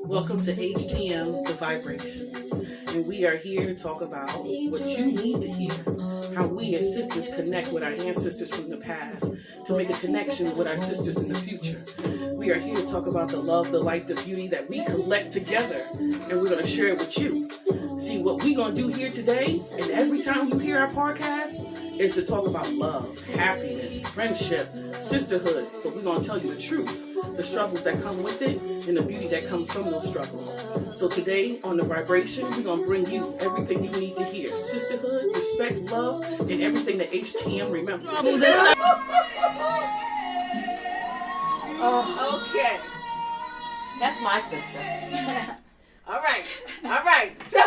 Welcome to HTM, The Vibration. And we are here to talk about what you need to hear. How we as sisters connect with our ancestors from the past to make a connection with our sisters in the future. We are here to talk about the love, the light, the beauty that we collect together. And we're going to share it with you. See, what we're going to do here today, and every time you hear our podcast, is to talk about love, happiness, friendship, sisterhood. But we're going to tell you the truth, the struggles that come with it, and the beauty that comes from those struggles. So today on The Vibration, we're going to bring you everything you need to hear. Sisterhood, respect, love, and everything that HTM remembers. Okay. That's my sister. All right. So,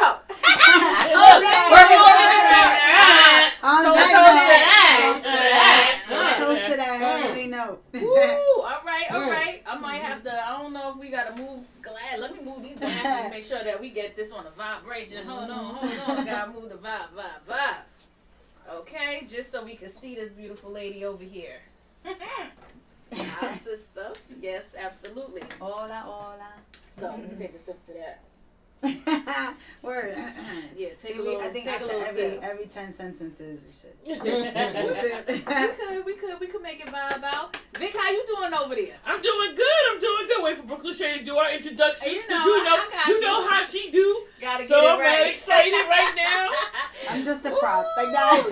Toast to that heavenly note. All right. I might have to, I don't know if we got to move glass. Let me move these glasses and make sure that we get this on a vibration. Hold on. Gotta move the vibe. Okay, just so we can see this beautiful lady over here. Our sister. Yes, absolutely. Hola. So, take a sip to that. Word. Yeah, take a little. I think take after a little every 10 sentences we should. we could make it vibe out. Vic, how you doing over there? I'm doing good. Wait for Brooklyn Shay to do our introductions. You You know how she do. Gotta So get it I'm right. really excited right now. I'm just a prop. Like that.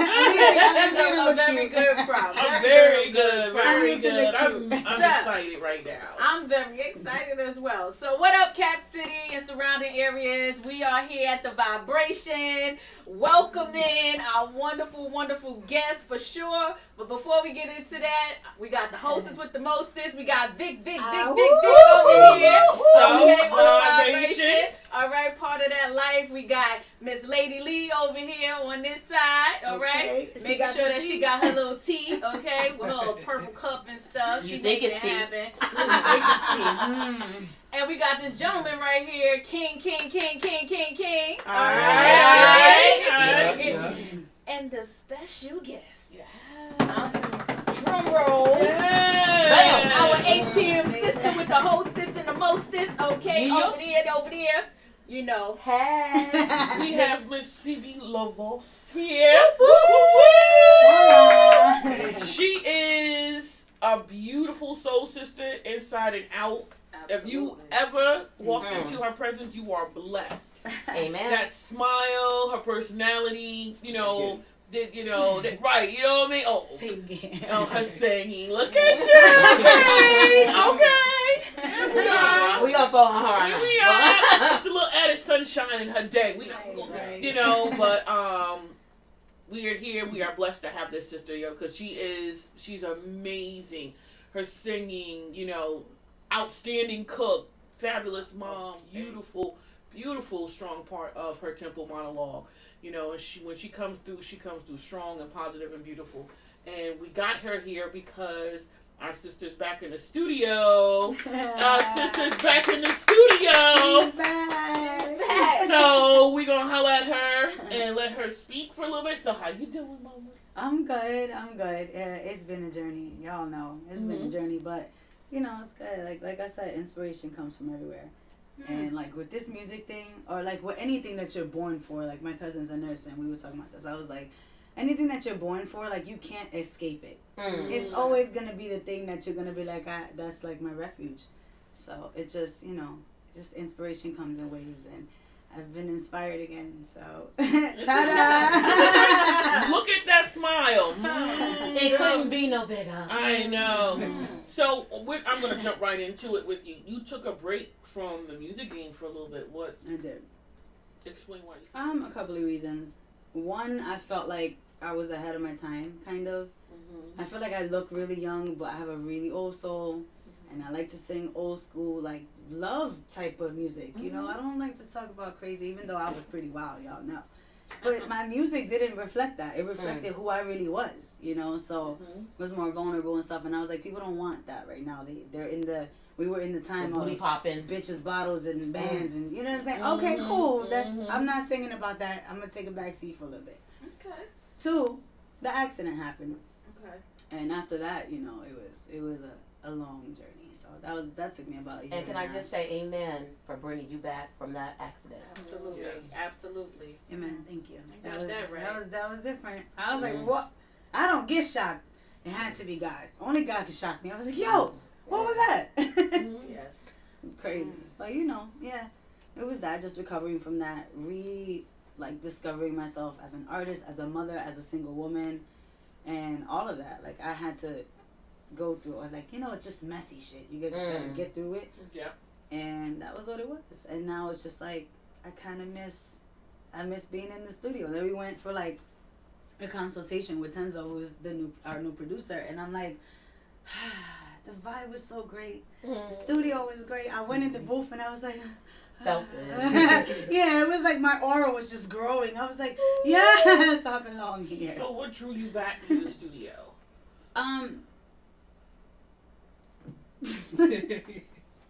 She's a very good prop. I'm very good. I'm So, excited right now. I'm very excited as well. So what up, Cap City and surrounding areas? We are here at The Vibration, welcoming our wonderful, wonderful guests for sure. But before we get into that, we got the hostess with the mostest. We got Vic over here. So, Okay, on The Vibration. Vibration. All right, part of that life. We got Miss Lady Lee over here on this side. All right, Okay. making sure that she got her little tea. Okay, with her little purple cup and stuff. She think making it's it tea? happen. And we got this gentleman right here, King. All right. Yeah. And the special guest. Yeah. Drum roll. Yeah. Our HTM sister with the hostess and the mostest. Okay, Yes. over there. You know. Hey. We have Miss Sibie LaVoz here. Hola. She is a beautiful soul sister inside and out. If you ever walk into her presence, you are blessed. Amen. That smile, her personality, right, you know what I mean? Oh, her singing. Look at you. Okay. Here we are. We gonna fall on her. Here we are. Just a little added sunshine in her day. Right. But we are here. We are blessed to have this sister, because she's amazing. Her singing, outstanding cook, fabulous mom, beautiful, strong part of her temple monologue. And when she comes through strong and positive and beautiful. And we got her here because our sister's back in the studio. She's back. So we're gonna holler at her and let her speak for a little bit. So how you doing, mama? I'm good. It's been a journey. Y'all know. It's been a journey, but it's good. Like I said, inspiration comes from everywhere. And like with this music thing, or like with anything that you're born for, like my cousin's a nurse and we were talking about this. I was like, anything that you're born for, like you can't escape it. It's always gonna be the thing that you're gonna be like, that's like my refuge. So it just, just inspiration comes in waves, and I've been inspired again. So ta-da! Look at that smile. It couldn't be no bigger. I know. So I'm gonna jump right into it with you. You took a break from the music game for a little bit. What? I did. Explain why. A couple of reasons. One, I felt like I was ahead of my time, kind of. I feel like I look really young, but I have a really old soul, and I like to sing old school, like love type of music. I don't like to talk about crazy, even though I was pretty wild, y'all know. But my music didn't reflect that. It reflected who I really was, So it was more vulnerable and stuff. And I was like, people don't want that right now. We were in the time of popping bitches, bottles, and bands, and you know what I'm saying. Okay, cool. I'm not singing about that. I'm gonna take a back seat for a little bit. Okay. 2, the accident happened. Okay. And after that, it was a long journey. So that took me about a year. And can I just say amen for bringing you back from that accident? Absolutely, Yes. absolutely. Amen. Thank you. I got that right. That was different. I was Mhm. like, what? I don't get shocked. It had to be God. Only God could shock me. I was like, yo, what was that? Yes. Crazy. But yeah, it was that. Just recovering from that. Discovering myself as an artist, as a mother, as a single woman, and all of that. Like I had to go through. It's just messy shit. You just gotta get through it. Yeah. And that was what it was. And now it's just like I miss being in the studio. Then we went for like a consultation with Tenzo, who's our new producer, and I'm like, the vibe was so great. The studio was great. I went in the booth and I was like, Felt it. yeah, it was like my aura was just growing. I was like, yes, I belong here. So what drew you back to the studio?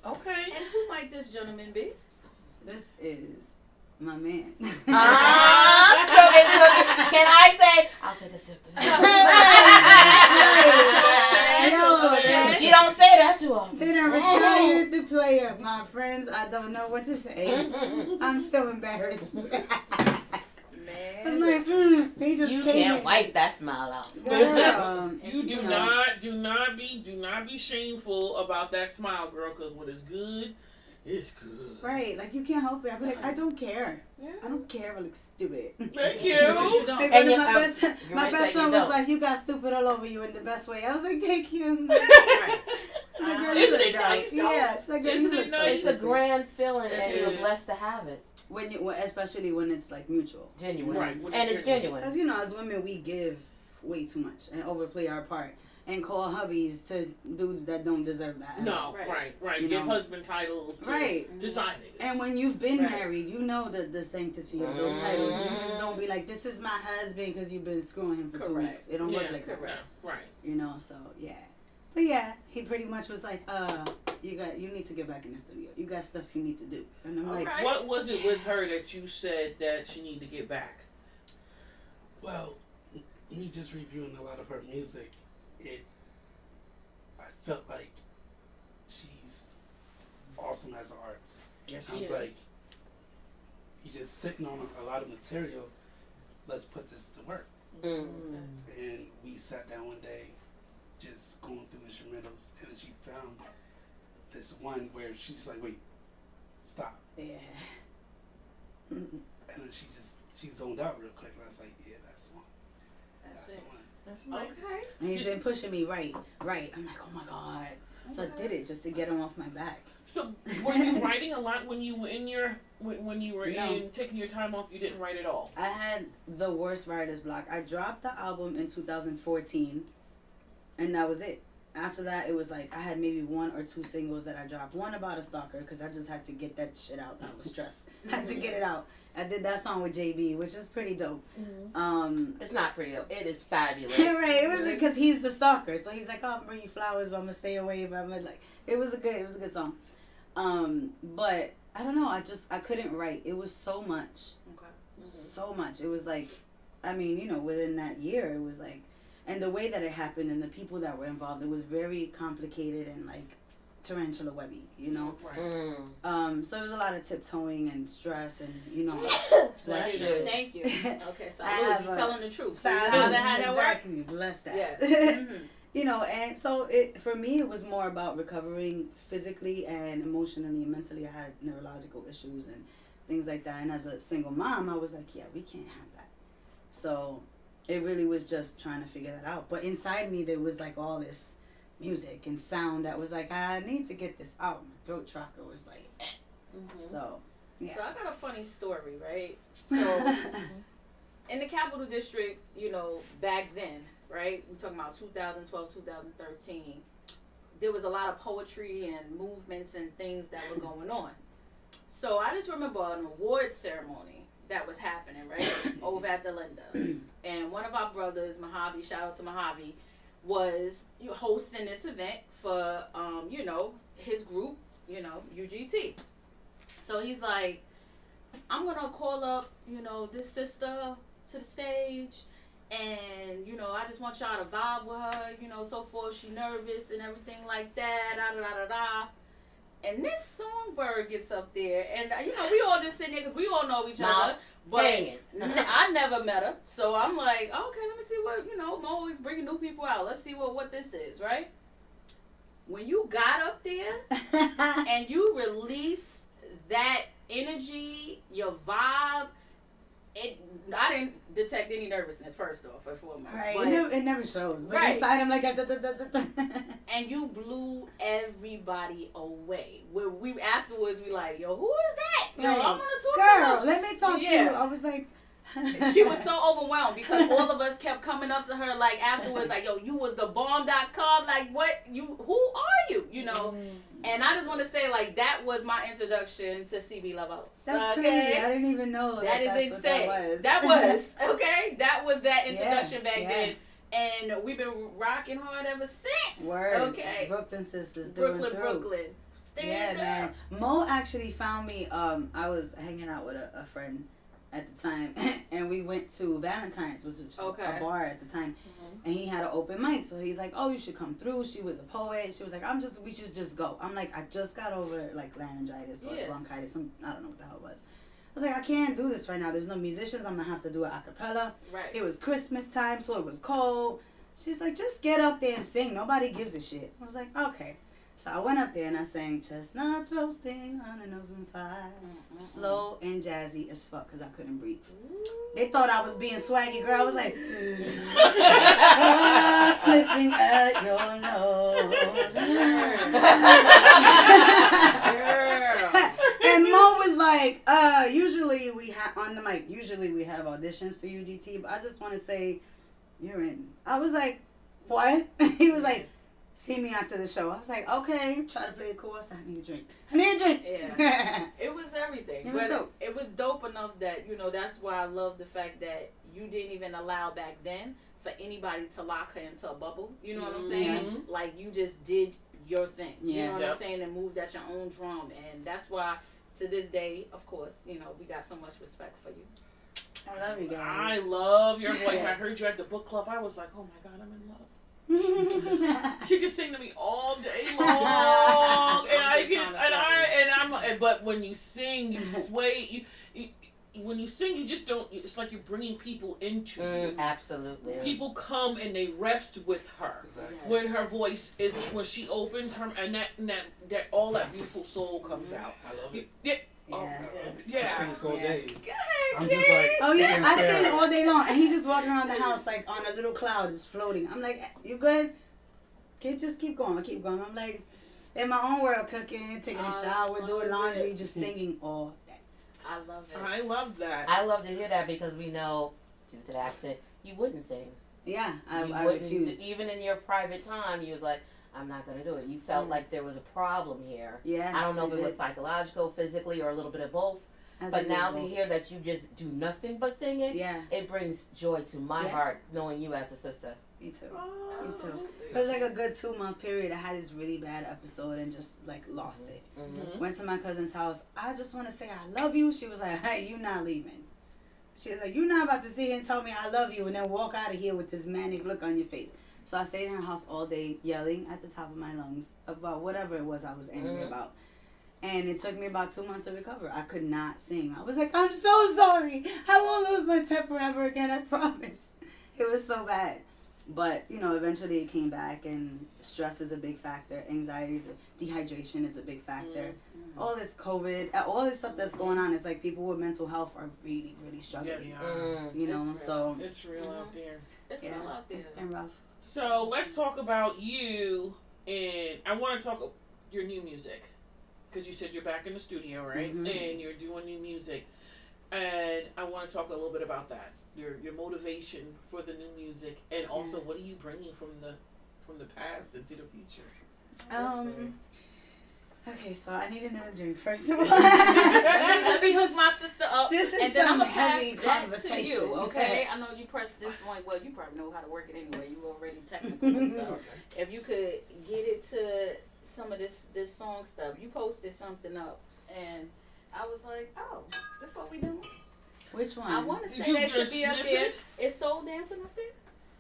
Okay. And who might this gentleman be? This is my man. Can I say? I'll take a sip. She don't say that too often. They done retired the player, my friends. I don't know what to say. I'm still embarrassed. I'm like, he just You came can't in. wipe that smile out. Girl, You do not be shameful about that smile, girl, because when it's good, it's good. right, like you can't help it. I be like, I don't care. I don't care if I look stupid. Thank you. You don't. Like, And my best friend was like, you got stupid all over you in the best way. I was like, thank you. Right. Like, girl, you Isn't look it dumb. nice, though? Yeah, she's like, girl, Isn't you it look so nice? It's a stupid. grand feeling, and It you're is. blessed to have it. Especially when it's like mutual. Genuine. Right, when And it's it's genuine. Because, as women, we give way too much and overplay our part and call hubbies to dudes that don't deserve that. No, Right. right. You Give know. husband titles to Right. decide niggas. And when you've been Right. married, you know the sanctity of those titles. You just don't be like, this is my husband because you've been screwing him for 2 Correct. weeks. It don't work like that. correct. Right. So, yeah. But yeah, he pretty much was like, you need to get back in the studio. You got stuff you need to do. And I'm like, Alright. What was it with her that you said that she need to get back? Well, me just reviewing a lot of her music, I felt like she's awesome as an artist. Yes, I was like, you're just sitting on a lot of material. Let's put this to work. And we sat down one day, just going through instrumentals, and then she found this one where she's like, wait, stop. yeah. And then she zoned out real quick, and I was like, yeah, that's the one. That's That's it. the one. That's nice. Okay. And he's been pushing me right. I'm like, oh my God. So I did it just to get him off my back. So were you writing a lot when you were in when you were No. in taking your time off? You didn't write at all. I had the worst writer's block. I dropped the album in 2014, and that was it. After that, it was like I had maybe 1 or 2 singles that I dropped. One about a stalker, because I just had to get that shit out. I was stressed. Had to get it out. I did that song with JB, which is pretty dope. It's not pretty though. It is fabulous. Right, it was because he's the stalker, so he's like, "Oh, I'm bringing you flowers, but I'm gonna stay away." But I'm like, it was a good song. But I don't know. I couldn't write. It was so much, so much. It was like, within that year, it was like, and the way that it happened and the people that were involved, it was very complicated and like tarantula webby, Right. So it was a lot of tiptoeing and stress and Bless you. Thank you. Okay, so I have you a telling the truth. So How that work? exactly, bless that. Yeah. And so for me, it was more about recovering physically and emotionally and mentally. I had neurological issues and things like that. And as a single mom, I was like, yeah, we can't have that. So it really was just trying to figure that out. But inside me, there was like all this music and sound that was like, I need to get this out. My throat chakra was like, So, yeah. So I got a funny story, right? So in the Capital District, back then, right? We're talking about 2012, 2013. There was a lot of poetry and movements and things that were going on. So I just remember an award ceremony that was happening, right? Over at the Linda. And one of our brothers, Mojave, shout out to Mojave, was hosting this event for, his group, UGT. So he's like, I'm going to call up, this sister to the stage, And, you know, I just want y'all to vibe with her, you know, so forth. She nervous and everything like that, da-da-da-da-da. And this songbird gets up there, and, you know, we all just sitting there, because we all know each other. But I never met her. So I'm like, okay, let me see what, you know, I'm always bringing new people out. Let's see what this is, right? When you got up there and you release that energy, your vibe, I didn't detect any nervousness, first off, and foremost. Right, But, it never shows. But inside, I'm like, and you blew everybody away. We afterwards, we like, yo, who is that? Yo, Right. I want to talk to her. Girl, let me talk to you. I was like... She was so overwhelmed because all of us kept coming up to her like afterwards, like, yo, you was the bomb.com, like, what, who are you, you know? And I just want to say, like, that was my introduction to Sibie LaVoz. That's crazy. I didn't even know that is that's insane. What that was okay. That was that introduction back then. And we've been rocking hard ever since. Word. Okay. Brooklyn sisters. Brooklyn. Stand up. Man. Mo actually found me. I was hanging out with a friend at the time, and we went to Valentine's, which was a bar at the time, and he had an open mic, so he's like, oh, you should come through. She was a poet. She was like, we should just go. I'm like, I just got over like laryngitis or bronchitis, I don't know what the hell it was. I was like, I can't do this right now. There's no musicians. I'm gonna have to do it a cappella. Right. It was Christmas time, so it was cold. She's like, just get up there and sing. Nobody gives a shit. I was like, okay. So I went up there and I sang Chestnuts Roasting on an Open Fire. Slow and jazzy as fuck because I couldn't breathe. They thought I was being swaggy, girl. I was like, slipping at your nose. And Mo was like, usually we have on the mic, usually we have auditions for UGT, but I just want to say you're in. I was like, what? He was like, see me after the show. I was like, okay, try to play it cool. I said, I need a drink. Yeah. It was everything. It was dope. It was dope enough that, you know, that's why I love the fact that you didn't even allow back then for anybody to lock her into a bubble. You know what I'm saying? Like, you just did your thing. You know what I'm saying? And moved at your own drum. And that's why, to this day, of course, you know, we got so much respect for you. I love you guys. I love your voice. I heard you at the book club. I was like, oh my God, I'm in love. She can sing to me all day long, but when you sing, you sway. When you sing, you just don't. It's like you're bringing people into you. Absolutely. People come and they rest with her when her voice is when she opens her, and that all that beautiful soul comes out. I love it. Yeah. She sings all day. Go I'm ahead, just like, oh yeah, I sing all day long, and he's just walking around the house like on a little cloud, just floating. I'm like, you good? Just keep going. I'm like, in my own world, cooking, taking a shower, doing laundry, just singing all day. I love it. I love that. I love to hear that because we know, due to the accent, you wouldn't sing. Yeah, I wouldn't, refused. even in your private time, you was like, I'm not going to do it. You felt like there was a problem here. Yeah. I don't know if it was psychological, physically, or a little bit of both. But now to hear that you just do nothing but sing it, it brings joy to my heart knowing you as a sister. Me too. Me too. It was like a good 2-month period. I had this really bad episode and just like lost it. Went to my cousin's house. I just want to say I love you. She was like, hey, you not leaving. She was like, you're not about to sit here and tell me I love you and then walk out of here with this manic look on your face. So I stayed in her house all day yelling at the top of my lungs about whatever it was I was angry about. And it took me about 2 months to recover. I could not sing. I was like, I'm so sorry. I won't lose my temper ever again, I promise. It was so bad. But, you know, eventually it came back, and stress is a big factor. Anxiety, dehydration is a big factor. All this COVID, all this stuff that's going on, it's like people with mental health are really, really struggling. You know, so. It's real out there. It's real out there. It's been rough. So let's talk about you, and I want to talk your new music. Because you said you're back in the studio, right? And you're doing new music. And I want to talk a little bit about that. Your motivation for the new music, and also what are you bringing from the past into the future? Okay, so I need another drink first of all. Let me hook my sister up, this is and then I'm some gonna pass heavy that conversation. to you. Okay, I know you pressed this one. Well, you probably know how to work it anyway. You already technical and stuff. If you could get it to some of this song stuff, you posted something up, and I was like, oh, this what we do. Which one? I want to Did say you that should just be up snip there. it? Is soul dancing up there?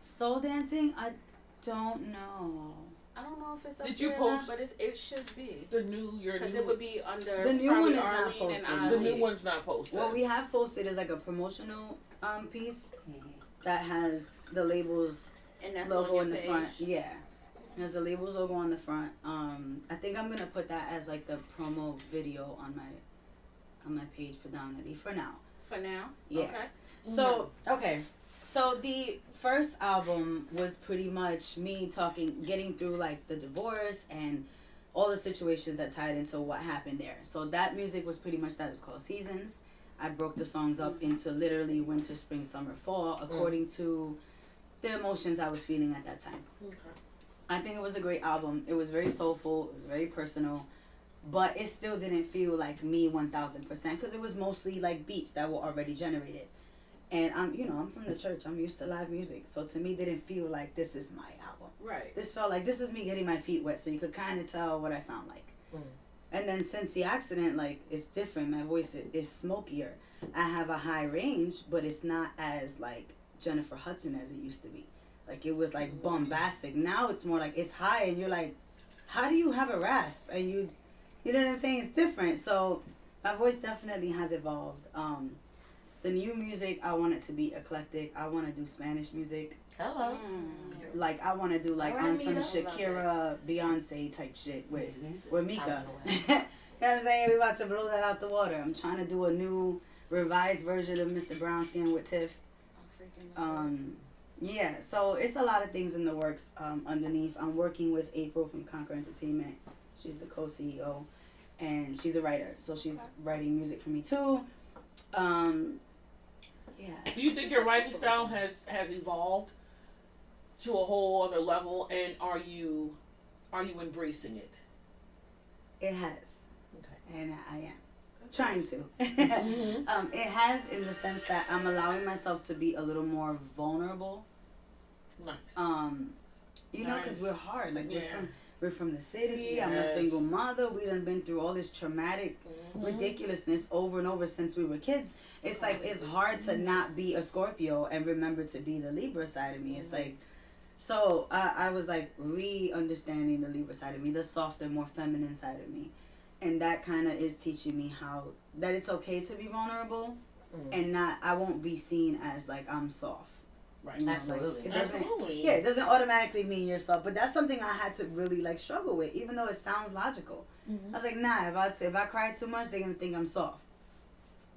Soul dancing? I don't know. I don't know if it's up Did there you or not, post but it should be. your new? Because it would be under The new probably one is not Arlene and posted. Eileen. The new one's not posted. What we have posted is like a promotional piece that has the labels And that's logo on your in the page. front. Yeah. There's a labels logo on the front. I think I'm gonna put that as like the promo video on my page predominantly for now. For now? Yeah. Okay. So okay. So the first album was pretty much me getting through like the divorce and all the situations that tied into what happened there. So that music was pretty much that. It was called Seasons. I broke the songs up into literally winter, spring, summer, fall, according to the emotions I was feeling at that time. Okay. I think it was a great album. It was very soulful. It was very personal. But it still didn't feel like me 1000% because it was mostly like beats that were already generated. And I'm from the church. I'm used to live music. So to me, it didn't feel like this is my album. Right. This felt like this is me getting my feet wet so you could kind of tell what I sound like. And then since the accident, like, it's different. My voice is smokier. I have a high range, but it's not as, like, Jennifer Hudson as it used to be. Like, it was, like, bombastic. Now it's more like, it's high, and you're like, how do you have a rasp? And you know what I'm saying? It's different. So my voice definitely has evolved. The new music, I want it to be eclectic. I want to do Spanish music. Hello. Like, I want to do, like, Alright, on some Mika. Shakira, Beyonce type shit with Mika. I You know what I'm saying? We about to blow that out the water. I'm trying to do a new revised version of Mr. Brownskin with Tiff. Yeah, so it's a lot of things in the works underneath. I'm working with April from Conquer Entertainment. She's the co-CEO, and she's a writer. So she's writing music for me too. Yeah. Do you think your writing style has evolved to a whole other level, and are you embracing it? It has. Okay. And I am. Trying to. Mm-hmm. It has in the sense that I'm allowing myself to be a little more vulnerable. Nice. You know, because we're hard. Like, Yeah. we're from the city. Yes. I'm a single mother. We done been through all this traumatic ridiculousness over and over since we were kids. It's like, it's hard to not be a Scorpio and remember to be the Libra side of me. It's like, so I was like re-understanding the Libra side of me, the softer, more feminine side of me. And that kind of is teaching me that it's okay to be vulnerable and I won't be seen as like I'm soft. Right. You know, Absolutely. Like, it doesn't, Absolutely. yeah, it doesn't automatically mean you're soft, but that's something I had to really like struggle with, even though it sounds logical. I was like, nah, if I cry too much, they're gonna think I'm soft.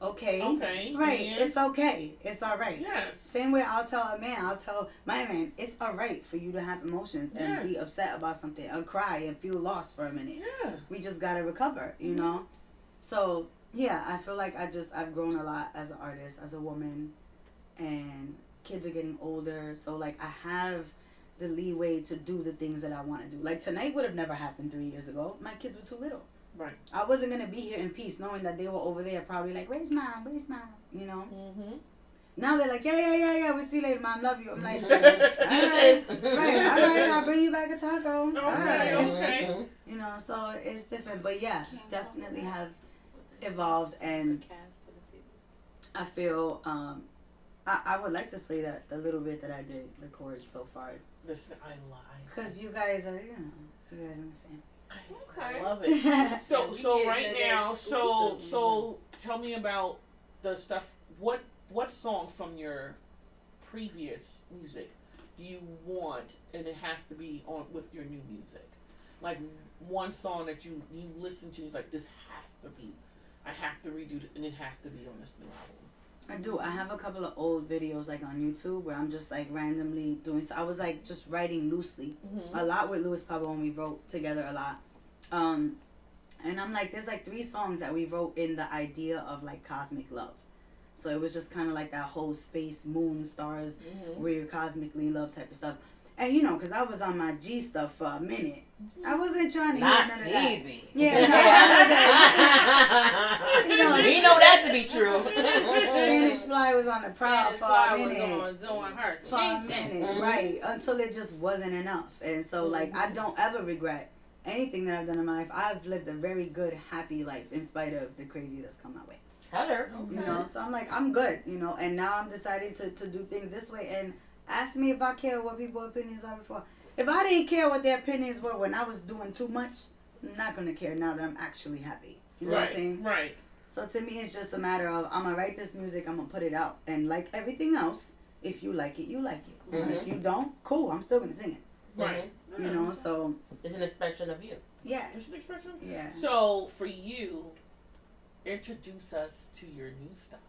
Okay. Okay. Right. Yeah. It's okay. It's all right. Yes. Same way I'll tell my man, it's all right for you to have emotions and be upset about something and cry and feel lost for a minute. Yeah. We just gotta recover, you know? So, yeah, I feel like I've grown a lot as an artist, as a woman, and kids are getting older, so like I have the leeway to do the things that I want to do. Like tonight would have never happened 3 years ago. My kids were too little. Right. I wasn't gonna be here in peace knowing that they were over there probably like, where's mom, you know? Now they're like, yeah, we'll see you later, mom, love you. I'm like, all right, I'll bring you back a taco. Okay. You know, so it's different, but yeah, definitely have evolved, and I feel I would like to play the little bit that I did record so far. Listen, I lied. Cause you guys are my fan. Okay. I love it. So We so getting right it now, exclusive, so tell me about the stuff. What song from your previous music do you want, and it has to be on with your new music? Like one song that you listen to, like this has to be. I have to redo it, and it has to be on this new album. I do. I have a couple of old videos like on YouTube where I'm just like randomly doing. So I was like just writing loosely, a lot with Louis Pablo, and we wrote together a lot. And I'm like, there's like 3 songs that we wrote in the idea of like cosmic love. So it was just kind of like that whole space, moon, stars, where you're cosmically in love type of stuff. And you know, because I was on my G stuff for a minute. I wasn't trying to hear none of that. Sibie. Yeah, no, you know, We know that to be true. Spanish Fly was on the prowl for a minute. Doing her For a minute, right, until it just wasn't enough. And so, like, I don't ever regret anything that I've done in my life. I've lived a very good, happy life in spite of the crazy that's come my way. Heather. You know, so I'm like, I'm good, you know, and now I'm deciding to do things this way. And ask me if I care what people's opinions are before. If I didn't care what their opinions were when I was doing too much, I'm not going to care now that I'm actually happy. You know what I'm saying? Right. So to me, it's just a matter of, I'm going to write this music, I'm going to put it out. And like everything else, if you like it, you like it. Mm-hmm. If you don't, cool, I'm still going to sing it. Right. You know, so. It's an expression of you. Yeah. It's an expression? Yeah. So, for you, introduce us to your new stuff.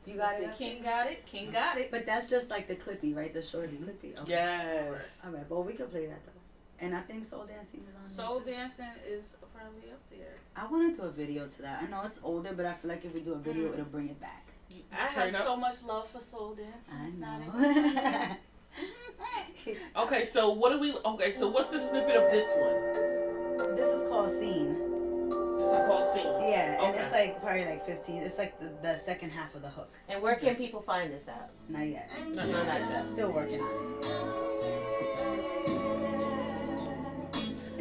You got it? King got it. King got it. But that's just like the clippy, right? The shorty clippy. Okay. Yes. All right, well, we could play that though. And I think soul dancing is on Soul there too. dancing is probably up there. I want to do a video to that. I know it's older, but I feel like if we do a video, it'll bring it back. I have so much love for soul dancing. I It's not know. Okay, so what's the snippet of this one? This is called Scene. This is called Scene. Yeah, and Okay. it's like probably like 15. It's like the second half of the hook. And where can people find this out? Not yet. No, not yet. Still working on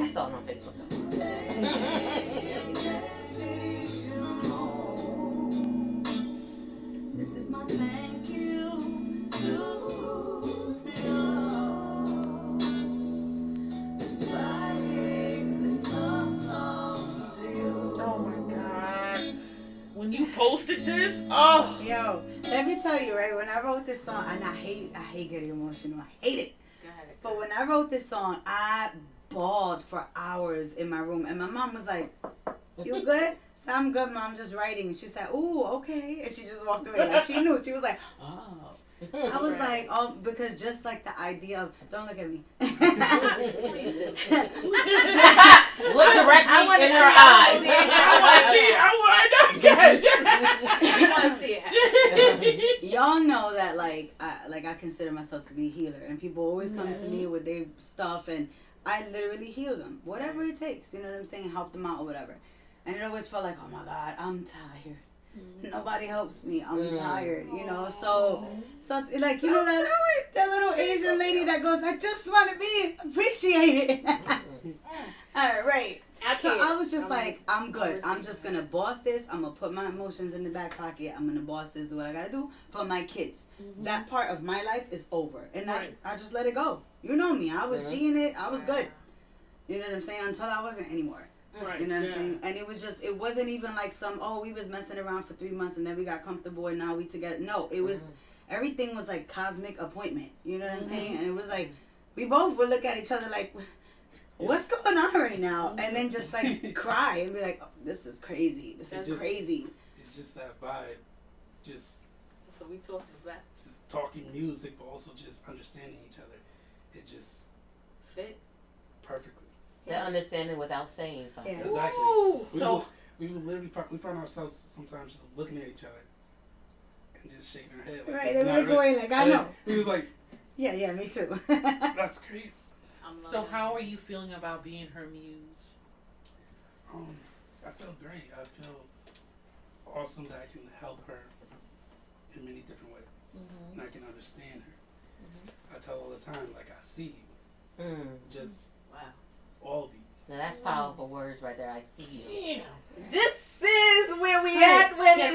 I saw it on Facebook. This is my thank you to you. Inspiring this love song to you. Oh my God. When you posted this, oh. Yo, let me tell you, right? When I wrote this song, and I hate getting emotional. I hate it. Go ahead. But when I wrote this song, I bawled for hours in my room, and my mom was like, "You good?" So I'm good, Mom. Just writing. She said, "Ooh, okay," and she just walked away. Like she knew. She was like, "Oh." I was like, "Oh," because just like the idea of, don't look at me. Please do. Look directly in her eyes. I want to see it. Y'all know that like I consider myself to be a healer, and people always come to me with their stuff, and I literally heal them, whatever it takes. You know what I'm saying? Help them out or whatever. And it always felt like, oh my God, I'm tired. Nobody helps me. I'm tired. You know, so it's like, you know that little Asian lady that goes, I just want to be appreciated. All right. So I was just like, I'm good. I'm just going to boss this. I'm going to put my emotions in the back pocket. I'm going to boss this, do what I got to do for my kids. That part of my life is over. And I just let it go. You know me. I was G'ing it. I was good. You know what I'm saying? Until I wasn't anymore. Right. You know what I'm saying? And it wasn't even like we was messing around for 3 months and then we got comfortable and now we together. No, it was, everything was like cosmic appointment. You know what I'm saying? And it was like, we both would look at each other like, what's going on right now? And then just like cry and be like, oh, this is crazy. This is crazy. It's just that vibe. Just. So we talking about. Just talking music, but also just understanding each other. It just. Fit. Perfectly. That understanding without saying something. Yeah. Exactly. Ooh, We would literally we found ourselves sometimes just looking at each other and just shaking our head. Like, Right, and we're going like, I know. We was like, Yeah, me too. that's crazy. So how are you feeling about being her muse? I feel great. I feel awesome that I can help her in many different ways. And I can understand her. I tell her all the time, like, I see you. Just all of you. Now that's powerful words right there. I see you. Yeah. This is where we at when Yeah,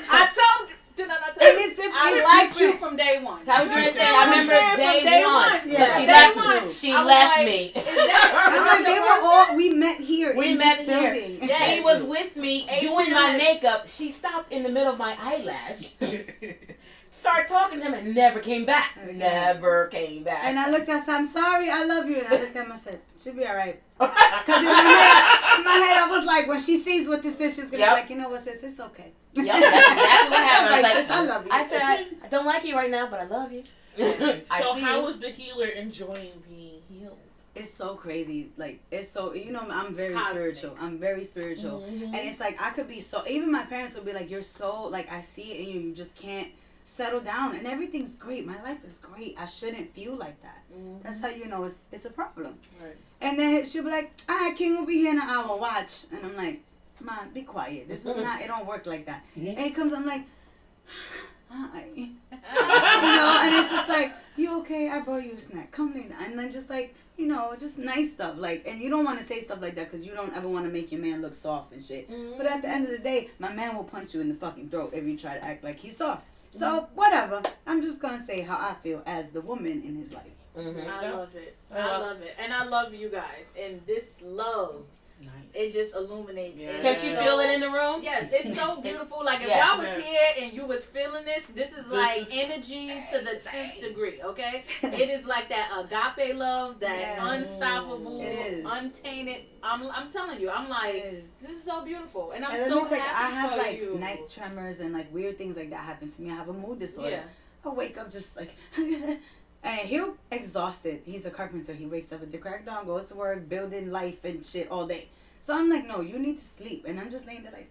I told you. Did I not tell you? I liked you from day one. I was gonna say, I remember day one. Yeah. Because she left me. Is that They were all, we met here. We in met this here. building. Yes. She was with me doing my makeup. She stopped in the middle of my eyelash. Started talking to him and never came back. Never came back. And I looked at her, I'm sorry, I love you. And I looked at him and said, she'll be all right. Because in my head, I was like, when she sees what this is, she's going to be like, you know what, sis, it's okay. Yep, that's exactly what happened. I was like, I love you. I said, I don't like you right now, but I love you. So how is the healer enjoying being healed? It's so crazy. Like, it's so, you know, I'm very spiritual. I'm very spiritual. And it's like, I could be so, even my parents would be like, you're so, like, I see it in you. You just can't settle down. And everything's great. My life is great. I shouldn't feel like that. That's how you know it's a problem. Right. And then she'll be like, all right, King will be here in an hour. Watch. And I'm like, man, be quiet. This is not, it don't work like that. And he comes, I'm like, hi. You know, and it's just like, you okay? I brought you a snack. Come in. And then just like, you know, just nice stuff. Like, and you don't want to say stuff like that because you don't ever want to make your man look soft and shit. But at the end of the day, my man will punch you in the fucking throat if you try to act like he's soft. So, whatever. I'm just going to say how I feel as the woman in his life. I love it. I love it. And I love you guys. And this love, it just illuminates. Yes. Can't you feel it in the room? Yes, it's so beautiful. Like, if Yes. y'all was here and you was feeling this is like energy to the 10th degree, okay? It is like that agape love, that unstoppable, untainted. I'm telling you, I'm like, this is so beautiful. And I'm so happy I have, for like, you. night tremors and, like, weird things like that happen to me. I have a mood disorder. Yeah. I wake up just like... And he'll exhausted. He's a carpenter. He wakes up at the crack dawn, goes to work, building life and shit all day. So I'm like, no, you need to sleep. And I'm just laying there like,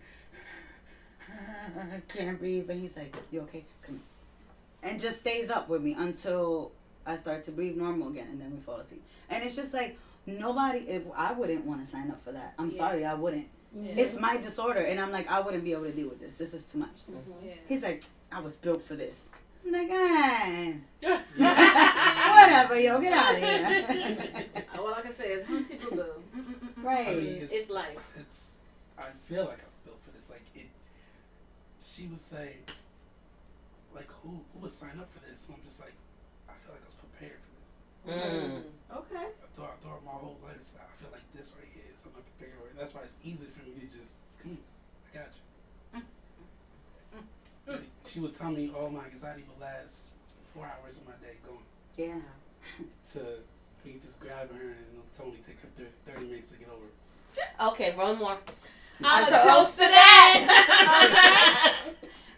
I can't breathe. And he's like, you okay? Come here. And just stays up with me until I start to breathe normal again. And then we fall asleep. And it's just like, I wouldn't want to sign up for that. I'm sorry, I wouldn't. Yeah. It's my disorder. And I'm like, I wouldn't be able to deal with this. This is too much. Yeah. He's like, I was built for this. I'm like, whatever, yo, get out of here. All I can say is hunty boo boo. Right. I mean, It's life. I feel like I'm built for this. Like she would say, like, who would sign up for this? And I'm just like, I feel like I was prepared for this. Okay. Throughout my whole lifestyle, I feel like this right here is something I'm prepared for. That's why it's easy for me to just, come on, I got you. Like, she would tell me all my anxiety would last 4 hours of my day going. Yeah. To me just grabbing her and tell me take her 30 minutes to get over it. Okay, one more. I'm a toast to that.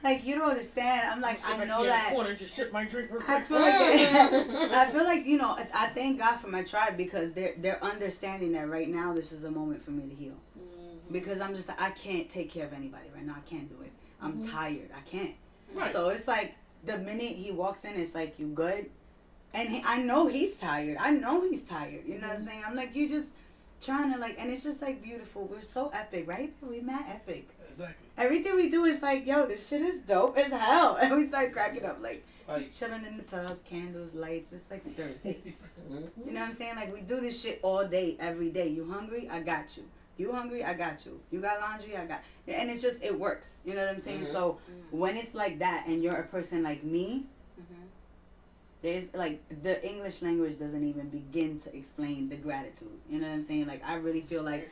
Like, you don't understand. I'm like, I know that. Corner, just sip my drink real I quick. feel like, you know, I thank God for my tribe because they're understanding that right now this is a moment for me to heal. Because I'm just like, I can't take care of anybody right now. I can't do it. I'm tired. I can't. Right. So it's like the minute he walks in, it's like, you good? And I know he's tired. You know what I'm saying? I'm like, you just trying to like, and it's just like beautiful. We're so epic, right? We're mad epic. Exactly. Everything we do is like, yo, this shit is dope as hell. And we start cracking up, like just chilling in the tub, candles, lights. It's like Thursday. You know what I'm saying? Like, we do this shit all day, every day. You hungry? I got you. You hungry? I got you. You got laundry? I got. And it's just, it works. You know what I'm saying? So when it's like that and you're a person like me, there's like, the English language doesn't even begin to explain the gratitude. You know what I'm saying? Like, I really feel like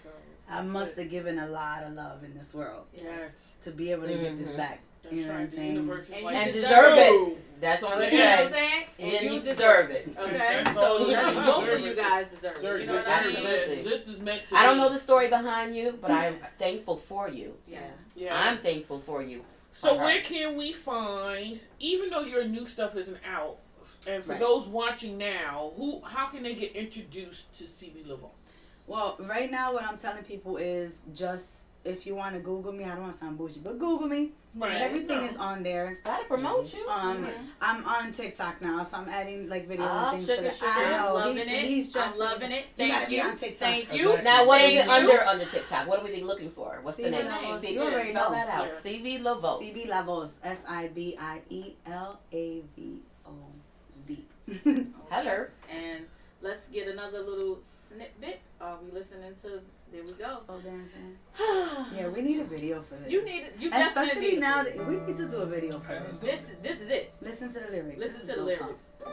I must have given a lot of love in this world. Yes. To be able to get this back. That's You know what I'm saying? And deserve it. That's what I'm You know what I'm saying. saying? And you deserve it. Okay, That's so all that's you both of deserve you is- guys deserve it. You know what I mean? Absolutely. This is meant to I don't be- know the story behind you, but I'm thankful for you. Yeah. Yeah. I'm thankful for you. So where can we find, even though your new stuff isn't out, and for those watching now, how can they get introduced to Sibie LaVoz? Well, right now what I'm telling people is just, if you want to Google me, I don't want to sound bougie, but Google me. Right. Everything is on there. Gotta promote you. I'm on TikTok now, so I'm adding like videos Ah, and things sugar, to that. sugar. I I'm know loving he's it. I'm loving it. You gotta Thank be you. on TikTok. Thank you. Exactly. Now, what is it Thank you. under TikTok? What are we looking for? What's the Sibie name? LaVoz. Sibie, You already spell know. that out. Yeah. Sibie LaVoz. Sibie LaVoz. SIBIELAVOZ. Hello. And let's get another little snippet. Are we listening to? There we go. Slow dancing. Yeah, we need a video for this. You definitely especially need now it. that we need to do a video for this. This is it. Listen to the lyrics. Listen This to is the dope lyrics. song.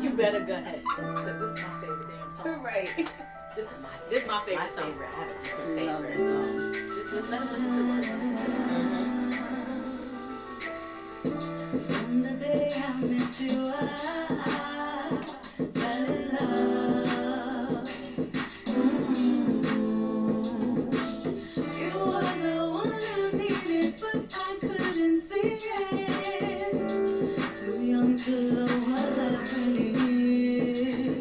You better go ahead, because this is my favorite damn song. Right. This is my My favorite song. favorite. I have a different Love favorite. this song. Let me listen From the day I met you, I fell in love. You were the one I needed, but I couldn't see it. Too young to know what love really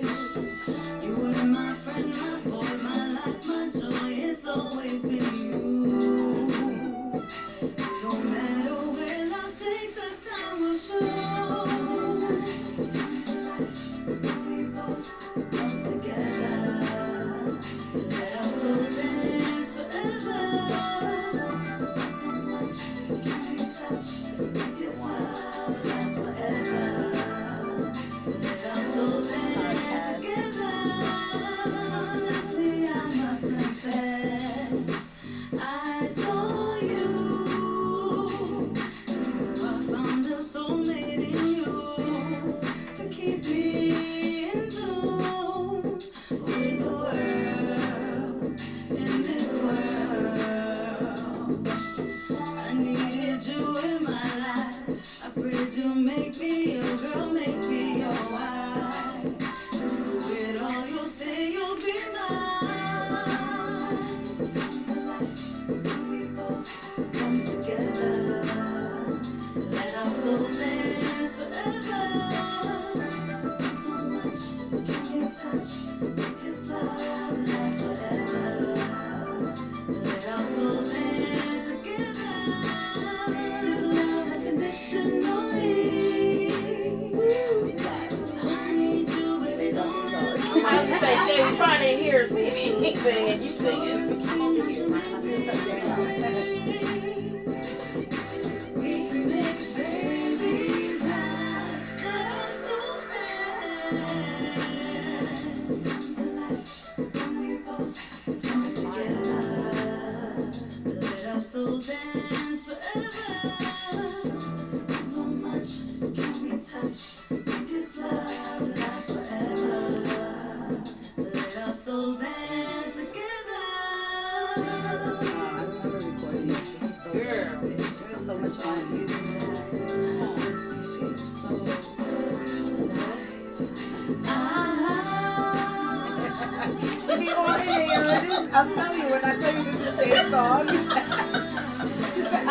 is. You were my friend, my boy, my life, my joy. It's always been you. No matter where love takes us, time will show. touch. Make this love last forever. Let our souls dance together. This is love unconditionally. I need you, baby, don't I was gonna say, Shay, we trying to hear Sibie singing, you singing. We can make babies rise, let our souls come to life when we both come together. Let our souls dance forever. So much can we touch? Make this love last forever. Let our souls dance together. I remember recording this. This was so good. It was so much fun. She be on it. I'm telling you, when I tell you this is Shay's song, she's like,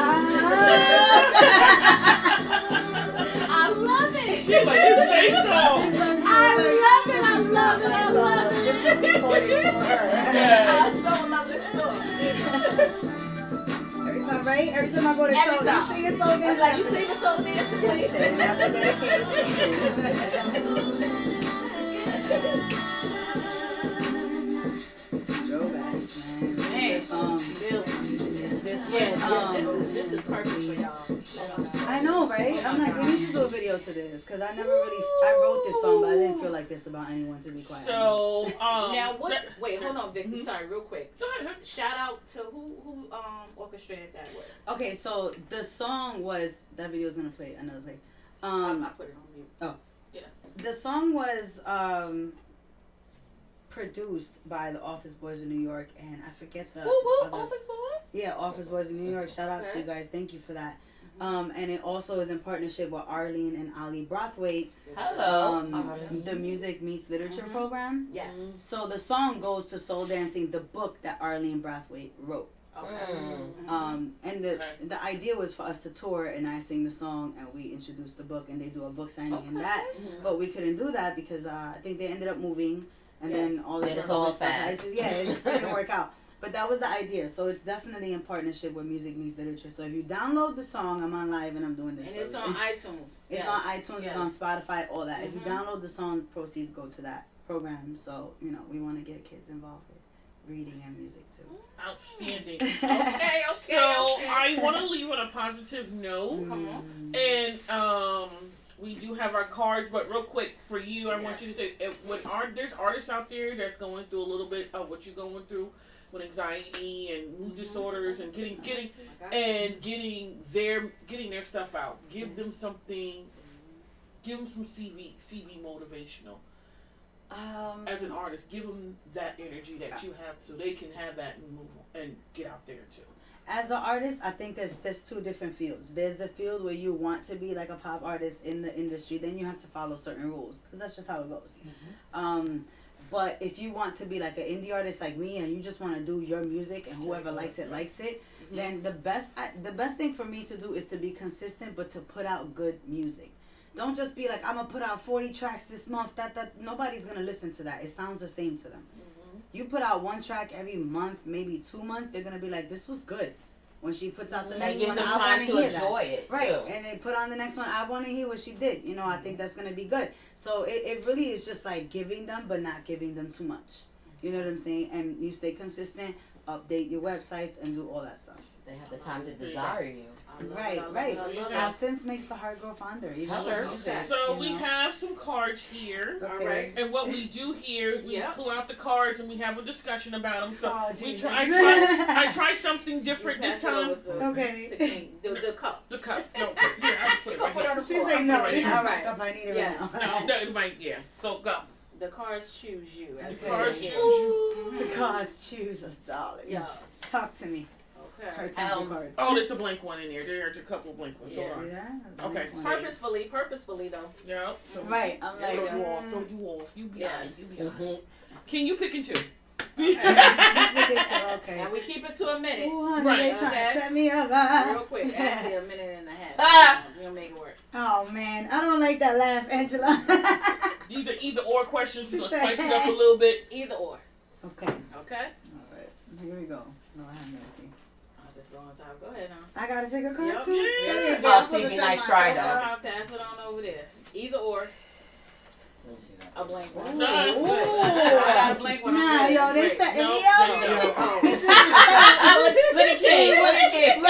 I love it. She like it's Shay's song. I love it. I love it. I love it. This was recorded for her. Yeah. I so love this song. Every time, right? Every time I go to Every show, you time. sing it so good. Like you sing the soul dance Yes, Shay, I'm dedicated to you. Throwbacks, man. Man, This song. this is perfect for y'all. I know, right? I'm like, we need to do a video to this because I never really, I wrote this song, but I didn't feel like this about anyone, to be quite honest. So Now what? Wait, hold on, Vic. Sorry, real quick. Go ahead. Shout out to who orchestrated that work. Okay, so the song was, that video's gonna play, another play. I put it on mute. The song was produced by the Office Boys of New York, and I forget the Woo woo, other- Office Boys. Yeah, Office Boys of New York. Shout out to you guys. Thank you for that. And it also is in partnership with Arlene and Ali Brathwaite. Hello. The Music Meets Literature program. Yes. So the song goes to Soul Dancing, the book that Arlene Brathwaite wrote. And the idea was for us to tour, and I sing the song, and we introduce the book, and they do a book signing in that. But we couldn't do that because I think they ended up moving, and then all this other stuff. It just didn't work out. But that was the idea. So it's definitely in partnership with Music Meets Literature. So if you download the song, I'm on live and I'm doing this. And it's on iTunes. It's on iTunes, it's on Spotify, all that. If you download the song, proceeds go to that program. So, you know, we want to get kids involved with reading and music too. Outstanding. Okay. So I want to leave on a positive note. And we do have our cards, but real quick for you, I want you to say there's artists out there that's going through a little bit of what you're going through with anxiety and mood disorders and getting their stuff out. Give them something. Give them some CV motivational. As an artist, give them that energy that you have, so they can have that and move on and get out there too. As an artist, I think there's two different fields. There's the field where you want to be like a pop artist in the industry, then you have to follow certain rules because that's just how it goes. But if you want to be like an indie artist like me and you just want to do your music and whoever likes it, then the best thing for me to do is to be consistent, but to put out good music. Don't just be like, I'm going to put out 40 tracks this month. That nobody's going to listen to that. It sounds the same to them. You put out one track every month, maybe 2 months, they're going to be like, this was good. When she puts out the next one, I want to hear that. Right, and they put on the next one, I want to hear what she did. You know, I think that's going to be good. So it really is just like giving them, but not giving them too much. You know what I'm saying? And you stay consistent, update your websites, and do all that stuff. They have the time to desire you. Right. Absence makes the heart grow fonder. So we have some cards here. Okay. All right. And what we do here is we pull out the cards and we have a discussion about them. So I try something different this time. Okay. The cup. The cup. No, here, I just put it right here. She's like, no, this is All my right. cup. I need it Yes. right now. No, it might, yeah. So go. The cards choose you. The cards choose you. The cards choose us, darling. Yes. Talk to me. Her Okay. temple cards. Oh, there's a blank one in there. There's a couple blank ones. Yeah. Hold See on. that? Okay. Purposefully though. Yeah. So Right. I'm like, throw you off. You be Yes. honest. You be honest. Can you pick and two? Okay. And we keep it to a minute. Ooh, honey, Right. they trying Okay. to set me up. Real quick. Actually, a minute and a half. We'll make it work. Oh man, I don't like that laugh, Angela. These are either or questions. We're going to spice it up a little bit. Either or. Okay. Okay? All right. Here we go. No, I have mercy. I'll just go on top. Go ahead now. I gotta pick a card Yep. too. Yeah. There you go. Oh, I'm supposed to Sibie, set nice try, myself though. up. Pass it on over there. Either or. Let me see that. A blank one. No. Good. Ooh. I got a blank one. Nah, I'm good. yo, they Great. setting No, me up. no, This no. is- Oh. Look at King. Look at King.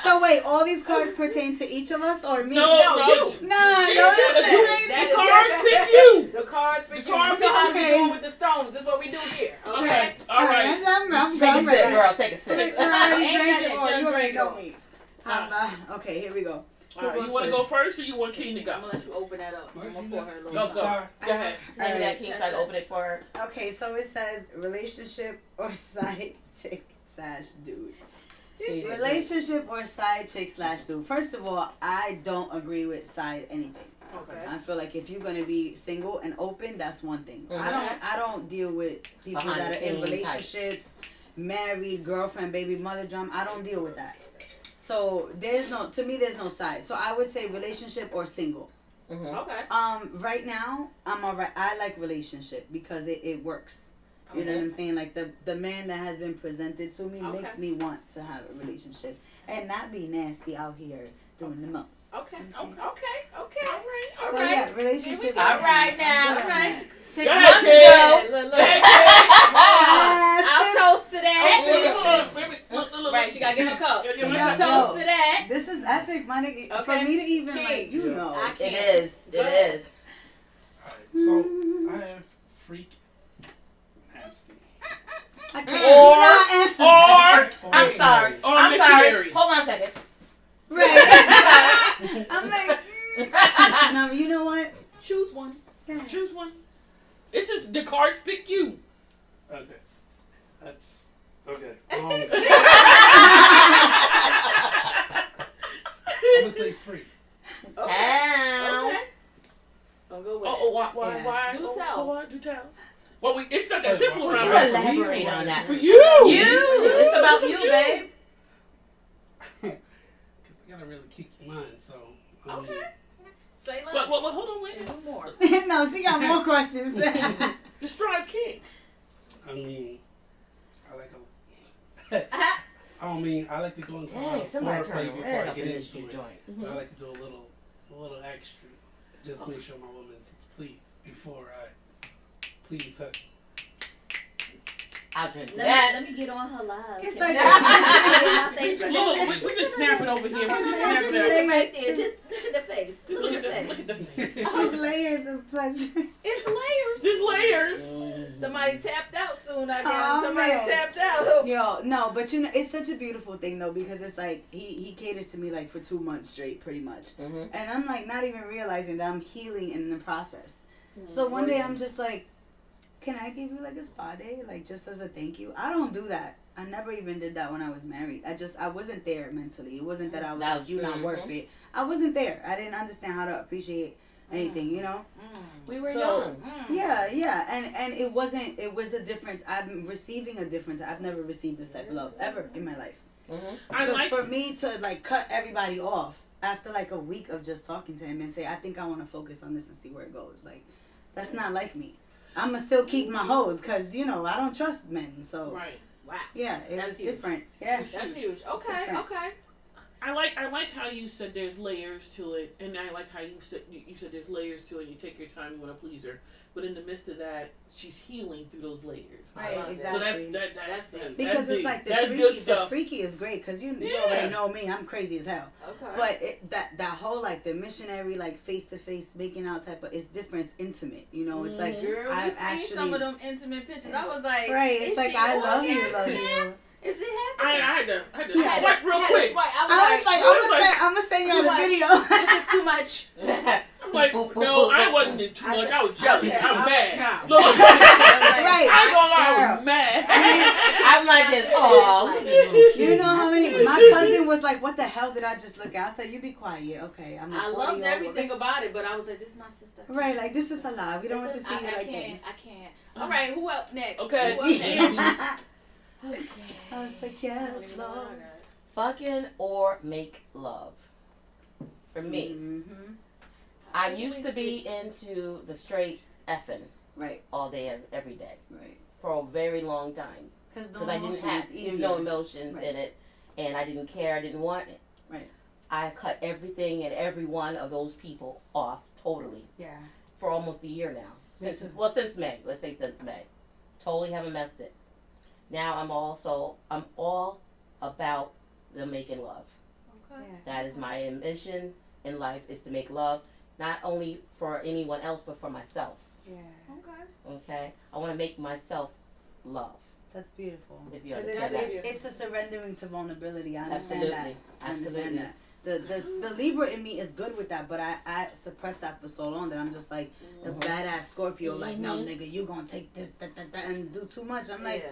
So wait, all these cards pertain to each of us or me? No, No, no. you. Nah, You yo, this said is you- crazy. That The cards pick you. The cards pick you. card You know how we pick- doing with the stones. This is what we do here. Okay? Okay. All right. I'm Take a ready. sip, girl. Take a I sip. already Ain't drank that it, or it? you already know Just me. Okay, here we go. All right. You want to go first or you want King to I'm go? going to let you open that up. I'm going to pour her a little Go, something. go. Go ahead. Maybe that King side, open it for her. Okay, so it says relationship or side chick / dude. Relationship or side chick / dude. First of all, I don't agree with side anything. Okay. I feel like if you're gonna be single and open, that's one thing. Mhm. I don't deal with people Behind that the are in scenes relationships, married, girlfriend, baby mother drama. I don't deal with that. So there's no side. So I would say relationship or single. Mm-hmm. Okay. Right now I'm alright. I like relationship because it works. You know what I'm saying? Like the man that has been presented to me makes me want to have a relationship and not be nasty out here doing the most. Okay. You know what I'm saying? Okay. Okay. All right. All So right. yeah, relationship. All right now. All right. 6 Go ahead, months King. ago. Look. Yes. I'll toast to that. Right, she got to give her a cup. Yeah, give me Yeah. a cup. Toast to that. This is epic, my nigga. For Okay. me to even King. like, you Yeah. know. I It can't. is. Go It ahead. is. Alright, so I have freak nasty. I can't. Or- You not answer that. Or I'm sorry. Or I'm sorry. missionary. Hold on a second. Right. I'm like, no, you know what? Choose one. Yeah. Choose one. This is the cards pick you. Okay. That's okay. I'm gonna say freak. Okay. Ow. Okay. Don't go with Oh, it. why? Yeah. Why? Do Oh, tell. why? Do tell. Well, it's not that Wait, simple would Would around you here. elaborate on that? For you. It's about you, babe. Because I gotta really keep in mind. So I mean, Okay. Say less. Well, hold on, wait. And do more. No, she got more questions. The Stripe King. I mean, I like I like to go into Dang, somebody foreplay turn before red I up get in this into it. joint. I like to do a little extra, just to make sure my woman is pleased before I please her. I'll drink to Let that. me get on her live. It's Can like- you see my face? Look, we just snap it over here. We just snap it Look over. right there. Just look at the face. Just Look at the look face. at the face. There's layers of pleasure. It's layers. There's layers. Somebody tapped out soon, I guess. Oh, Somebody man. tapped out. Yo, no, but you know, it's such a beautiful thing though because it's like he caters to me like for 2 months straight, pretty much, Mm-hmm. and I'm like not even realizing that I'm healing in the process. So one day I'm just like, can I give you like a spa day, like just as a thank you? I don't do that. I never even did that when I was married. I wasn't there mentally. It wasn't that I was like, you're not worth it. I wasn't there. I didn't understand how to appreciate anything, you know? We were So, young. Yeah, and it was a difference. I'm receiving a difference. I've never received this type of love ever in my life. Mm-hmm. I Because like. for me to like cut everybody off after like a week of just talking to him and say, I think I want to focus on this and see where it goes. Like, that's not like me. I'm going to still keep my hoes because, you know, I don't trust men. So, Right. Wow. yeah, it That's was huge. different. Yeah. That's huge. Okay, different. okay. I like how you said there's layers to it, and I like how you said there's layers to it. And you take your time, you want to please her, but in the midst of that, she's healing through those layers. Right, love it. exactly. So that's deep. Because That's it's deep. like that's the good freaky, stuff. is great because you Yeah. already know me. I'm crazy as hell. Okay. But that whole like the missionary like face to face making out type of it's different, it's intimate. You know, it's like Girl, I've we seen actually some of them intimate pictures. I was like, right. is It's like she I love you, orgasming? Is it I happening? had to swipe real I had to quick. swipe. I was like, I'm gonna send you on the video. This is too much. I'm like, Boop, boop, no, boop, I boop. wasn't too much. I was jealous. said, I'm mad. no. Look, Right. I ain't gonna lie, I was mad. I've like this. Oh, you know how many? My cousin was like, "What the hell did I just look at?" I said, "You be quiet, okay." I loved everything about it, but I was like, "This is my sister." Right, like this is the live. We don't want to see you like this. I can't. All right, who up next? Okay. Who up next? okay. I was like, "Yes, Lord." Fucking or make love. For me, I used to be into the straight effing. Right. All day, every day. Right. For a very long time. Because I didn't have no emotions in it, and I didn't care. I didn't want it. Right. I cut everything and every one of those people off totally. Yeah. For almost a year now. Since May. Let's say since May. Totally haven't messed it. Now I'm all about the making love. Okay. Yeah. That is my ambition in life, is to make love, not only for anyone else but for myself. Yeah. Okay. Okay? I want to make myself love. That's beautiful. If you Because understand it's a surrendering to vulnerability. I understand Absolutely. that. I understand that. The Libra in me is good with that, but I suppressed that for so long that I'm just like the badass Scorpio. Like, no, nigga, you gonna take this, and do too much. I'm like,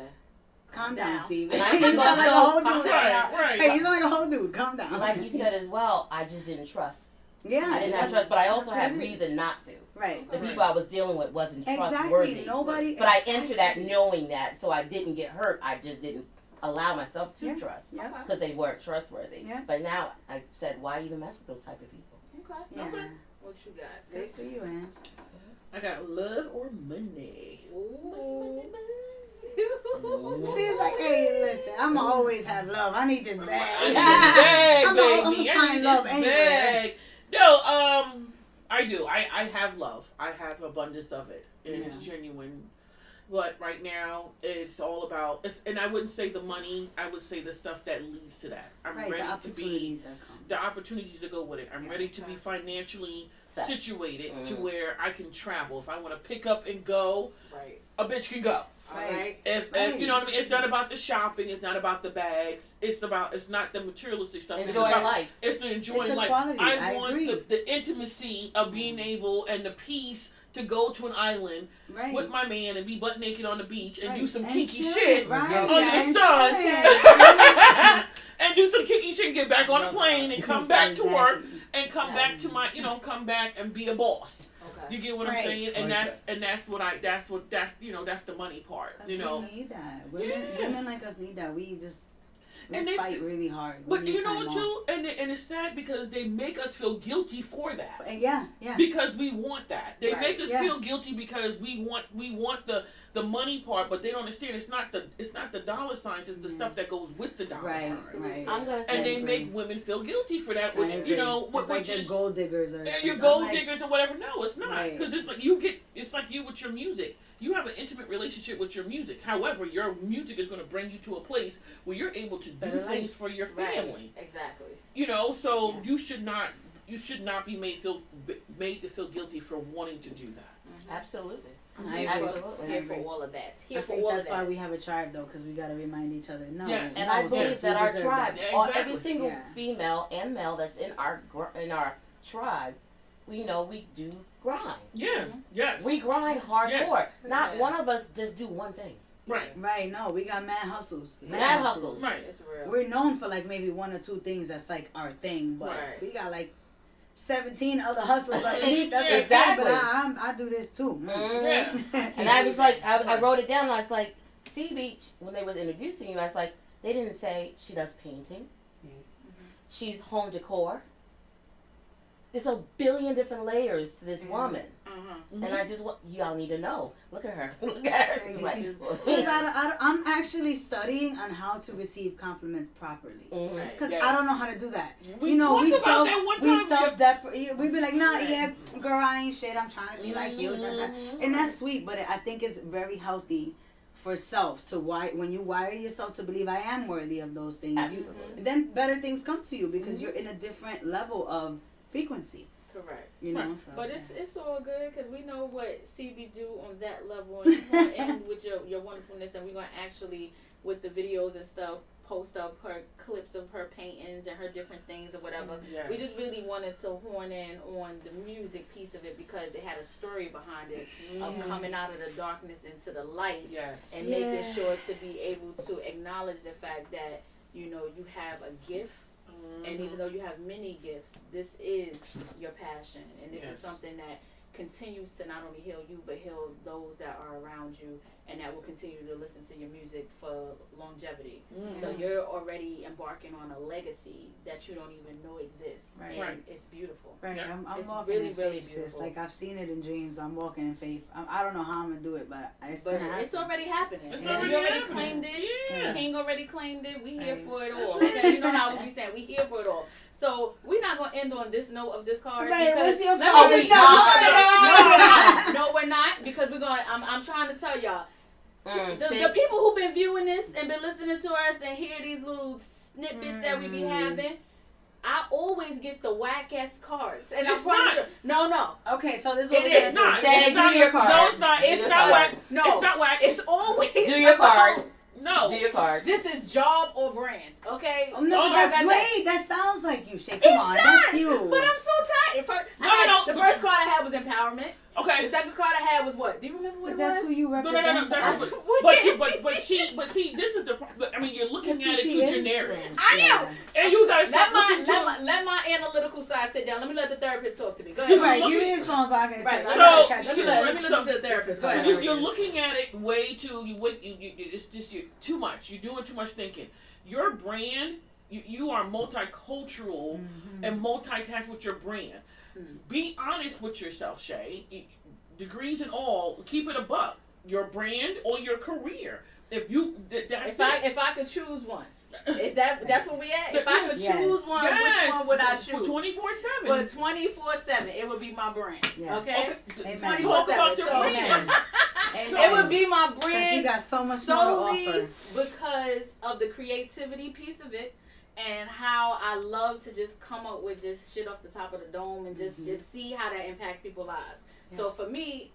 calm down, Steve. And I He's think not like a whole dude right now. Right. Hey, he's not like a whole dude. Calm down. Like you said as well, I just didn't trust. Yeah. I didn't have trust, but I also that's had what it is. reason not to. Right. The people I was dealing with wasn't trustworthy. Exactly. Nobody. But I entered that knowing that, so I didn't get hurt. I just didn't allow myself to trust Yeah. because they weren't trustworthy. Yeah. But now I said, why even mess with those type of people? Okay. Yeah. Okay. What you got? Good for you, Ange. I got love or money. Ooh. She's like, hey, listen, I'ma always have love. I need this bag. Bag, I'm baby. gonna find love anywhere. No, I do. I have love. I have abundance of it, and it's genuine. But right now, it's all about. And I wouldn't say the money. I would say the stuff that leads to that. I'm ready to be the opportunities to go with it. I'm ready to be financially situated to where I can travel. If I want to pick up and go, a bitch can go. Right. If you know what I mean, it's not about the shopping. It's not about the bags. It's not the materialistic stuff. Enjoying life. It's the enjoying life. Quality. I want the intimacy of being able and the peace to go to an island with my man and be butt naked on the beach and do some kinky shit under the sun. And do some kinky shit and get back on the plane and come back to work and come back to my, come back and be a boss. Do you get what I'm saying? And that's the money part. We need that. Women like us need that. We fight really hard. But you know what, too? And it's sad because they make us feel guilty for that. Yeah. Because we want that. They make us feel guilty because we want the money part, but they don't understand it's not the dollar signs, it's the stuff that goes with the dollar signs. Right. I'm gonna say, and they make women feel guilty for that, which it's like they're gold diggers or you're gold diggers or whatever. No, it's not, because it's like you with your music. You have an intimate relationship with your music. However, your music is going to bring you to a place where you're able to do things for your family. Right. Exactly. So you should not be made to feel guilty for wanting to do that. Absolutely. Absolutely. Here for all of that. I think that's why we have a tribe, though, because we got to remind each other. No. Yes. And I believe that our tribe, every single female and male that's in our tribe, we do grind. Yeah. Yes. We grind hardcore. Yes. Not one of us just do one thing. Right. No, we got mad hustles. Mad hustles. Right. It's real. We're known for like maybe one or two things that's like our thing, but we got like 17 other hustles underneath. That's exactly. But I do this too. Yeah. And I was like, I wrote it down. And I was like, Sibie, when they was introducing you, I was like, they didn't say she does painting. She's home decor. There's a billion different layers to this woman. And I just want y'all need to know. Look at her. Look at her. It's like, I'm actually studying on how to receive compliments properly. Because I don't know how to do that. We be like, nah, girl, I ain't shit. I'm trying to be like you. And that's sweet, but I think it's very healthy for self to when you wire yourself to believe I am worthy of those things. Then better things come to you because you're in a different level of frequency. Correct. You know, so But it's all good because we know what CB do on that level, and you're going to end with your wonderfulness, and we're going to actually, with the videos and stuff, post up her clips of her paintings and her different things or whatever. Yes. We just really wanted to horn in on the music piece of it because it had a story behind it of coming out of the darkness into the light, Yes. and making sure to be able to acknowledge the fact that, you know, you have a gift. And even though you have many gifts, this is your passion, and this is something that continues to not only heal you, but heal those that are around you, and that will continue to listen to your music for longevity. So you're already embarking on a legacy that you don't even know exists. Right. And it's beautiful. Right, Yeah. I'm It's walking really, in really faith, sis. beautiful. Like I've seen it in dreams. I'm walking in faith. I don't know how I'm gonna do it, but it's But gonna happen. it's already happening. It's And already we already happening. claimed it. Yeah. King already claimed it. We here Right. for it That's all. right. Okay? You know how we be saying we here for it all. So we're not gonna end on this note of this card. Right, because- what's your Let card? me What's just your tell you- card? No, we're not, because we're going. I'm trying to tell y'all. The See? people who've been viewing this and been listening to us and hear these little snippets that we be having, I always get the whack ass cards. And It's I promise not. you, no. Okay, so this is It what we is gotta do. not. Say, It's do not your card. No, it's not. Do It's your not card. whack. No, It's not whack. it's always Do your card. No. Do your card. This is job or brand, okay? Oh, no, Oh, but that's like I great. That sounds like you. Shay, come on, It that's does, you. but I'm so tired. No. The first card I had was empowerment. The Okay. second card I had was what? Do you remember what But it that's was? who you No. represent. That's us. but see, this is the. I mean, you're looking That's who at it she too is. generic, I am. and you gotta stop looking too. Let my analytical side sit down. Let me let the therapist talk to me. Go You ahead. Right, look give at- me his phone so I can. Right. I So, gotta catch let me this. listen to the therapist. Go So ahead. you're looking at it way too. It's just too much. You're doing too much thinking. Your brand. You are multicultural and multitask with your brand. Be honest with yourself, Shay. Degrees and all, keep it a buck. Your brand or your career. If If I could choose one, if that's what we at. If I could Yes. choose one, which one would I choose? 24/7. But 24/7, it would be my brand. Yes. Okay. Amen. Talk about your So- brand. It would be my Because brand. you got so much more to solely offer. because of the creativity piece of it and how I love to just come up with just shit off the top of the dome and just see how that impacts people's lives. Yeah. So for me,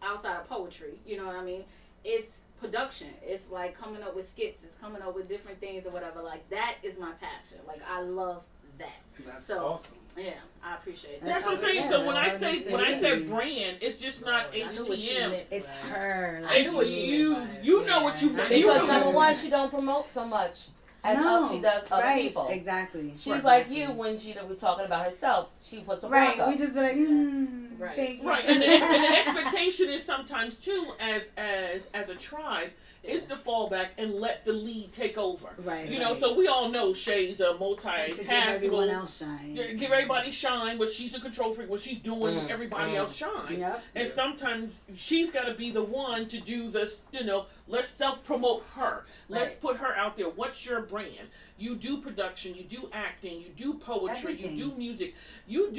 outside of poetry, you know what I mean, it's production. It's like coming up with skits. It's coming up with different things or whatever. Like that is my passion. Like I love that. That's So- awesome. Yeah, I appreciate that. That's what I'm saying. Yeah, So when I that's say what when I I'm say saying. brand, it's just not I knew what she HTM. meant. It's her. I knew what It's she you. You know what you meant. You Because know. number one, she don't promote so much as she does other right, people. Exactly. She's like you when she was talking about herself. She puts a Right, block we up. just be like, Right. thank you. Right, and the expectation is sometimes too, as a tribe, is to fall back and let the lead take over. Right. You know, right. so we all know Shay's a And to give everyone multitaskable. else shine. Give everybody shine, but she's a control freak. What she's doing, everybody else shine. Yep. And sometimes she's got to be the one to do this. You know, let's self promote her. Let's Right. put her out there. What's your brand? You do production. You do acting. You do poetry. Everything. You do music. You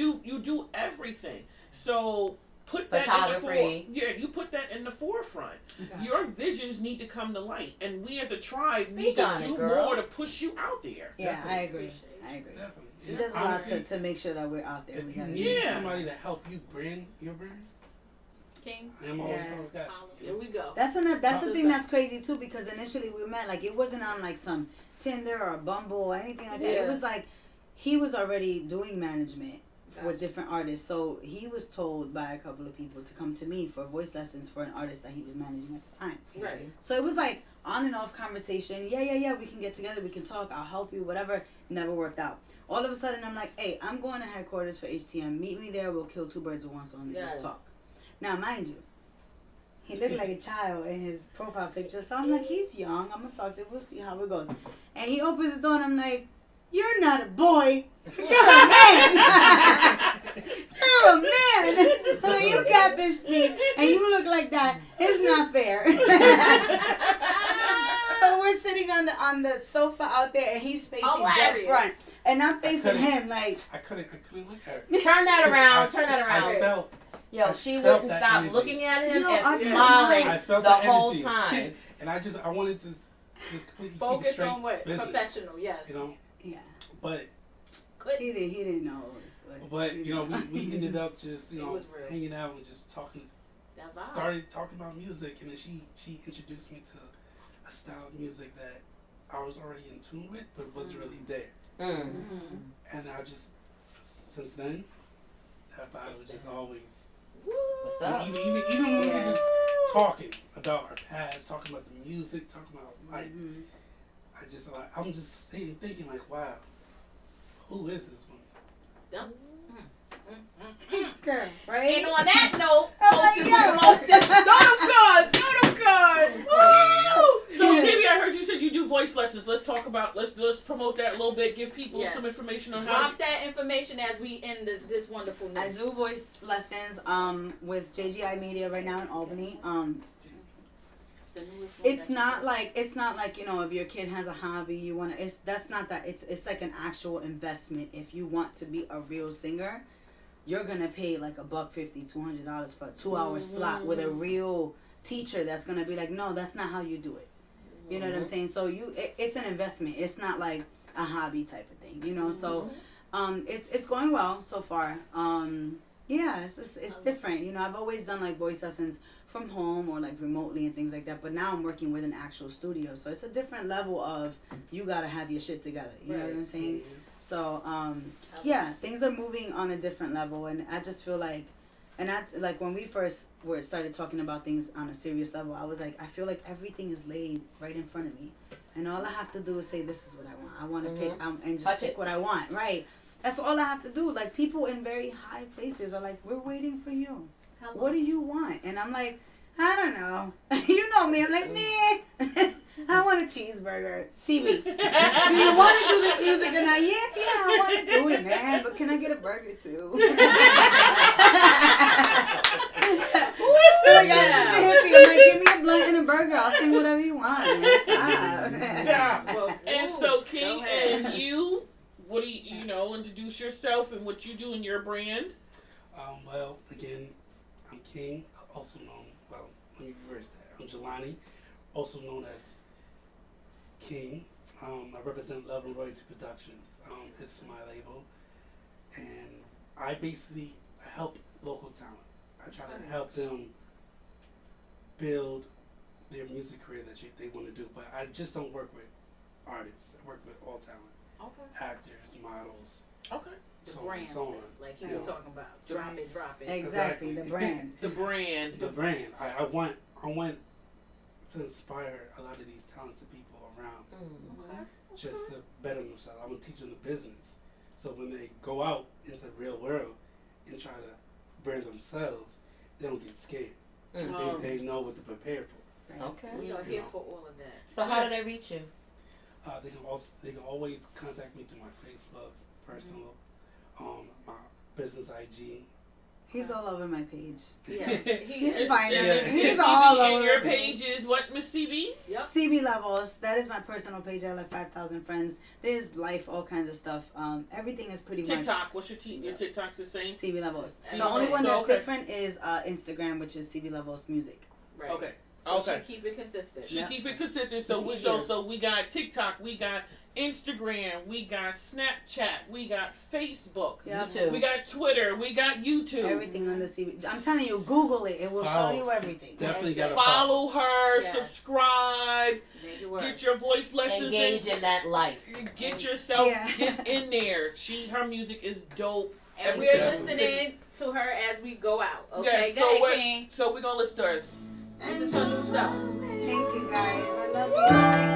do everything. So put that in the Photography. you put that in the forefront. Your visions need to come to light, and we as a tribe Speak need to on it, do girl. more to push you out there. Yeah, Definitely. I agree. I agree. Definitely. She does a lot Honestly, to make sure that we're out there. We if you gotta need Yeah. somebody to help you brand your brand, King, I am always Yeah. on guys. here we go. That's the thing Awesome. that's crazy too, because initially we met like it wasn't on like some Tinder or Bumble or anything like that. Yeah. It was like he was already doing management Gotcha. with different artists, so he was told by a couple of people to come to me for voice lessons for an artist that he was managing at the time. Right. So it was like on and off conversation. Yeah, we can get together, we can talk, I'll help you, whatever. Never worked out. All of a sudden I'm like, hey, I'm going to headquarters for HTM. Meet me there, we'll kill two birds with one stone and Yes. just talk. Now mind you, he looked like a child in his profile picture. So I'm like, he's young, I'm gonna talk to him, we'll see how it goes. And he opens the door and I'm like, you're not a boy, you're a man. You're a man. I'm like, you catfished me and you look like that. It's not fair. So we're sitting on the sofa out there and he's facing dead Hilarious. front. And I'm facing him like, I couldn't look at her. Turn that around. Turn that I around. felt Yo, I she felt wouldn't that stop energy. looking at him No, and I smiling I felt the that whole energy. time. And I wanted to just completely keep it Focus straight on what? business, Professional, yes. You know, yeah. but couldn't. He didn't know. It was like, But you know, we ended up just It was real. hanging out and just talking. That vibe. Started talking about music, and then she introduced me to a style of music that I was already in tune with, but wasn't really there. And I just since then, that vibe was just always. What's up? Even when we were just talking about our past, talking about the music, talking about life, I'm just sitting thinking like, wow, who is this woman? girl, right? And on that note, Note of God. Woo! So, Sibie, I heard you said you do voice lessons. Let's talk about. Let's promote that a little bit. Give people Yes. some information on how. drop that information as we end this wonderful I news. do voice lessons with JGI Media right now in Albany. The newest one It's that- not like if your kid has a hobby you want to. That's not that. It's like an actual investment. If you want to be a real singer, you're gonna pay like $150, $200 for a 2-hour slot with a real teacher that's gonna be like, no, that's not how you do it. You know what I'm saying? So it's an investment. It's not like a hobby type of thing. So it's going well so far. Yeah, it's different. I've always done like voice lessons from home or like remotely and things like that, but now I'm working with an actual studio, so it's a different level of you gotta have your shit together. You know what I'm saying? So yeah, things are moving on a different level, and I just feel like, like when we first started talking about things on a serious level, I was like, I feel like everything is laid right in front of me, and all I have to do is say, this is what I want. I want to pick and just pick what I want. Right? That's all I have to do. Like people in very high places are like, we're waiting for you. What do you want? And I'm like, I don't know. You know me. I'm like, meh. I want a cheeseburger. Sibie, do you want to do this music or not? Yeah, I want to do it, man. But can I get a burger too? Like, I'm such a hippie. I'm like, give me a blunt and a burger. I'll sing whatever you want. Man. Stop. Stop. And so, King, and you, what do you introduce yourself and what you do in your brand? Well, again, I'm King, also known, well, let me reverse that. I'm Jelani, also known as King. I represent Love and Royalty Productions. It's my label. And I basically help local talent. I try to help them build their music career that they want to do. But I just don't work with artists. I work with all talent. Okay. Actors, models. Okay. The So brand on, so stuff, on. like he was talking about. Drop it. Exactly, the brand. The brand. The brand. I want to inspire a lot of these talented people around Okay. just to better themselves. I want to teach them the business. So when they go out into the real world and try to brand themselves, they don't get scared. They know what to prepare for. Okay. We are here for all of that. So how do they reach you? They can always contact me through my Facebook, personal, my business IG. He's all over my page. Yes. He is. find it. And He's all and over your it. page is what, Miss Sibie? Yep. Sibie LaVoz. That is my personal page. I have like 5,000 friends. There's life, all kinds of stuff. Everything is pretty much TikTok. What's your TikTok's the same? Sibie LaVoz. Okay. The only one So, that's okay. different is Instagram, which is Sibie LaVoz Music. Right. Okay. So Okay. she keep it consistent. She Yep. keep it consistent. So It's we got TikTok, we got Instagram, we got Snapchat, we got Facebook, Yep. YouTube. we got Twitter, we got YouTube. Everything on the Sibie. I'm telling you, Google it. It will show you everything. Definitely got to Follow her, Yes. subscribe, Make it work. get your voice lessons Engage in that life. Get yourself Yeah. get in there. Her music is dope. And we're listening to her as we go out. Okay, Yes, go ahead, we're King. so we're gonna listen to her. This is her new stuff. Thank you, guys. I love you.